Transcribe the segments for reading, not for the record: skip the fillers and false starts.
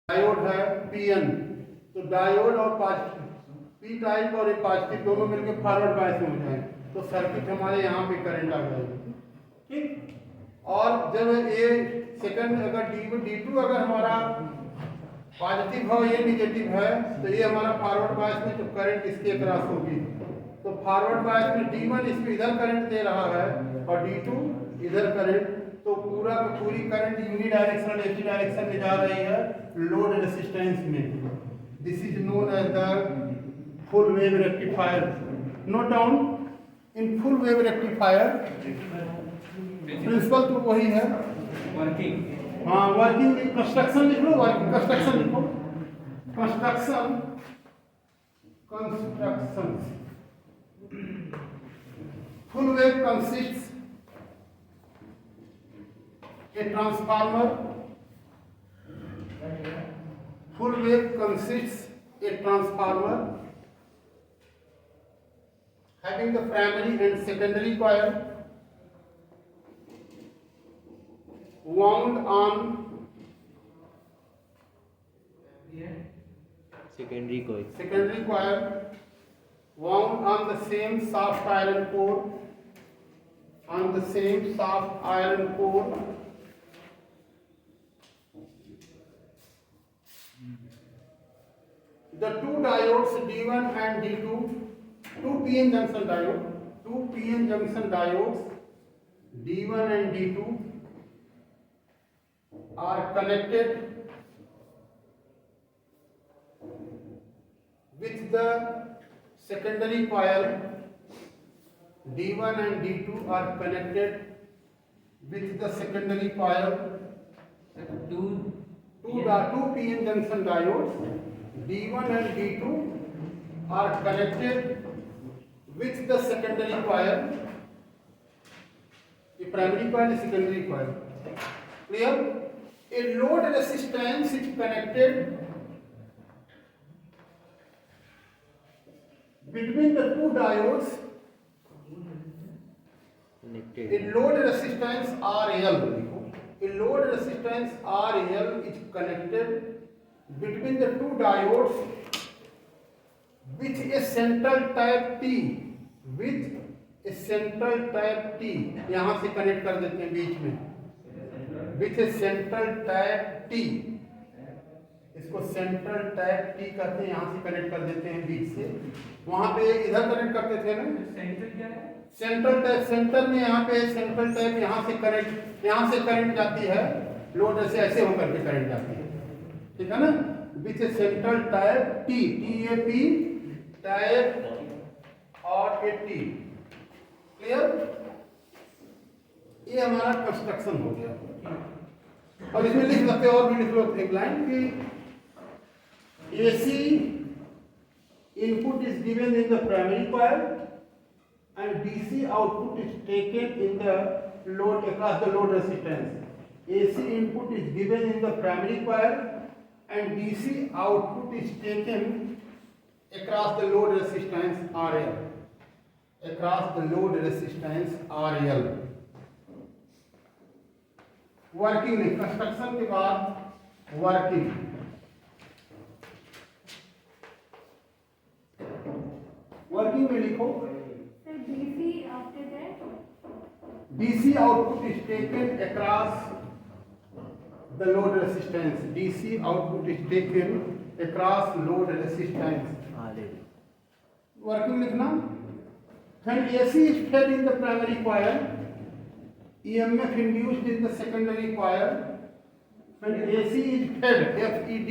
Diode है PN, तो diode और पी टाइप और एक पॉजिटिव दोनों मिलकर फॉरवर्ड बायस में हो जाए तो सर्किट हमारे यहाँ पे करंट आ जाएगी। ठीक, और जब ये सेकंड अगर D2 अगर हमारा पॉजिटिव हो ये नेगेटिव है तो ये हमारा फॉरवर्ड बायस में तो करंट इसके क्रॉस होगी, तो फॉरवर्ड बायस में D1 इसमें इधर करंट दे रहा है और D2 इधर करंट, तो पूरा पूरी करंट यूनी डायरेक्शनल एक ही डायरेक्शन में जा रही है लोड रेसिस्टेंस में। This is known as the full wave rectifier. Note down, in full wave rectifier principle तो वही है वर्किंग। हाँ, वर्किंग कंस्ट्रक्शन लिख लो, वर्किंग कंस्ट्रक्शन लिखो, construction full wave consists a transformer. Full wave consists a transformer having the primary and secondary coil wound on secondary coil wound on the same soft iron core, The two diodes D1 and D2, two PN junction diodes D1 and D2 are connected with the secondary coil. D1 and D2 are connected with the secondary coil. Two PN junction diodes D1 and D2 are connected with the secondary coil. The primary coil is secondary coil. Clear? A load resistance is connected between the two diodes. A load resistance RL. A load resistance RL is connected between the two diodes with a central type T. With a central type T. यहाँ से connect कर देते हैं बीच में. With a central type T. इसको central type T कहते हैं, यहाँ से कनेक्ट कर देते हैं बीच से. वहां पे इधर कनेक्ट करते थे ना. सेंटर क्या है? सेंट्रल टाइप, सेंटर में यहाँ पे सेंट्रल टाइप, यहाँ से करंट जाती है लोड से ऐसे होकर के करंट जाती है. ठीक है ना. With central type T, TAP type और ए टी. क्लियर? ये हमारा कंस्ट्रक्शन हो गया. और इसमें लिख सकते हो और भी लिख लो एक लाइन की AC input is given in the primary coil and DC output is taken in the load across the load resistance. AC input is given in the primary coil and DC output is taken across the load resistance RL. Across the load resistance RL. Working नहीं, construction के बाद working. Working में लिखो DC output is taken across the load resistance. DC output is taken across load resistance. Working लिखना. When AC is fed in the primary coil, EMF induced in the secondary coil. When AC is fed, FED.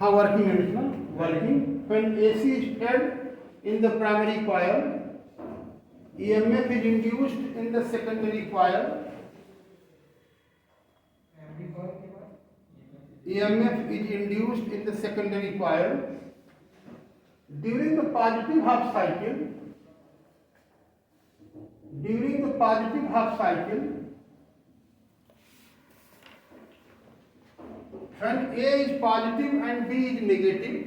हाँ, working है लिखना. Working. When AC is fed in the primary coil, EMF is induced in the secondary coil. EMF is induced in the secondary coil. During the positive half cycle, when A is positive and B is negative,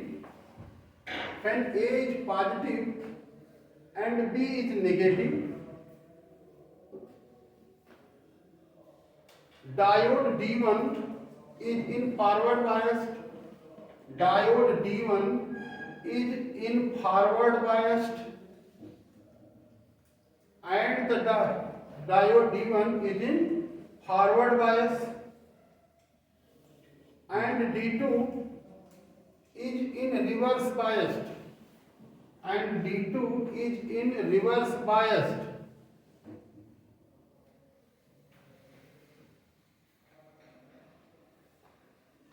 when A is positive and B is negative, diode D1 is in forward biased, diode D1 is in forward biased, and the diode D1 is in forward bias, and D2 is in reverse biased, and D2 is in reverse biased.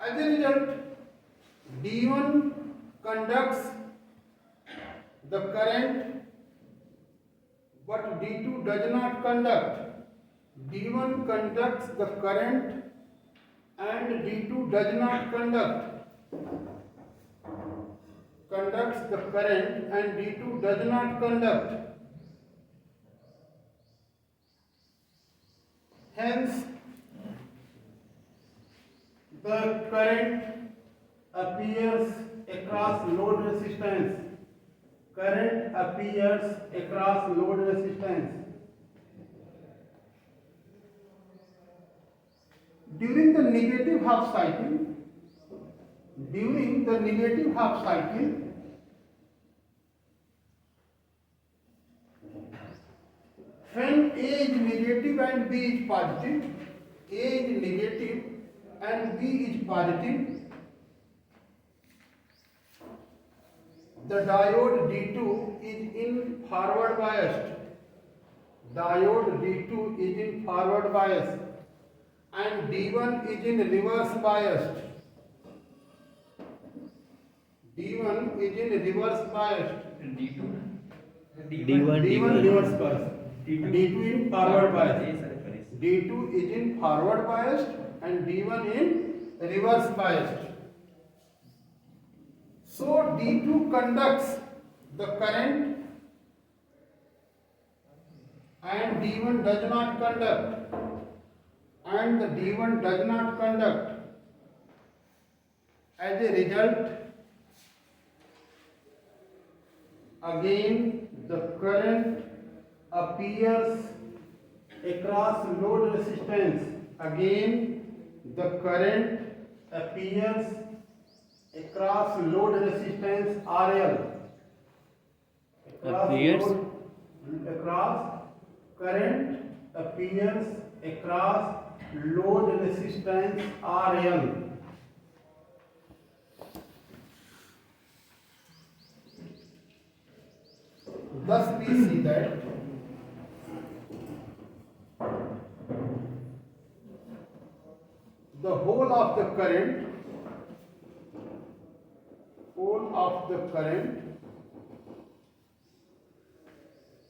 As a result, D1 conducts the current, but D2 does not conduct. D1 conducts the current and D2 does not conducts the current and D2 does not conduct. Hence, the current appears across load resistance. Current appears across load resistance. During the negative half cycle, when A is negative and B is positive, the diode D2 is in forward biased. And D1 is in reverse biased. D1 in reverse biased. D2 in forward biased. D2 is in forward biased and D1 in reverse biased. So D2 conducts the current and D1 does not conduct. And the D1 does not conduct. As a result, again the current appears across load resistance. RL. Current appears across load resistance RL. Thus we see that the whole of the current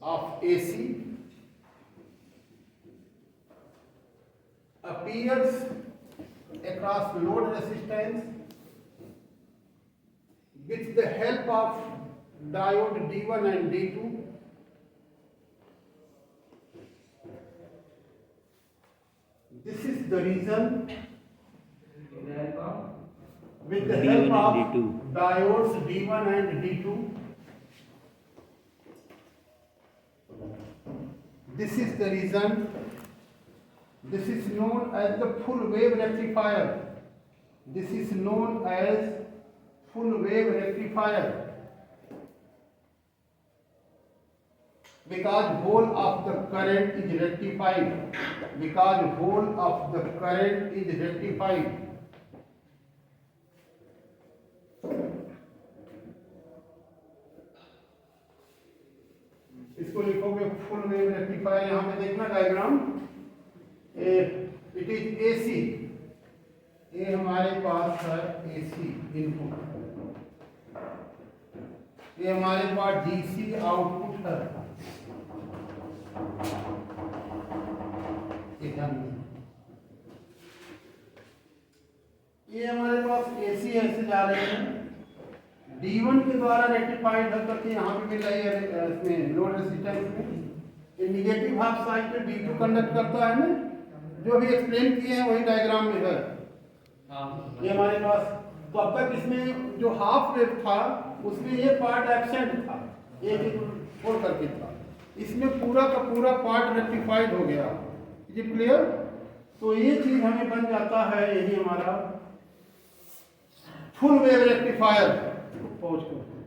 of AC appears across load resistance with the help of diode D1 and D2. This is the reason, with the help of diodes D1 and D2, this is the reason. This is known as the full wave rectifier. Because whole of the current is rectified. इसको लिखोगे full wave rectifier. यहाँ पे देखना diagram. It is AC. ये हमारे पास है AC input. ये हमारे पास DC आउटपुट है. ये हमारे पास AC ऐसे जा रहे हैं. D1 के द्वारा रेक्टिफाइड है करके यहाँ पे मिल रही है इसमें लोड रेजिस्टेंस में. ये negative half cycle D2 conduct करता है ना, जो भी एक्सप्लेन किए हैं वही डायग्राम में है. ये हमारे पास तो अब तक इसमें जो हाफ वेव था उसमें ये पार्ट एब्सेंट था, एक छोड़ करके था. इसमें पूरा का पूरा पार्ट रेक्टिफाइड हो गया. Is it clear? तो ये चीज हमें बन जाता है, यही हमारा full wave rectifier. Pause करो.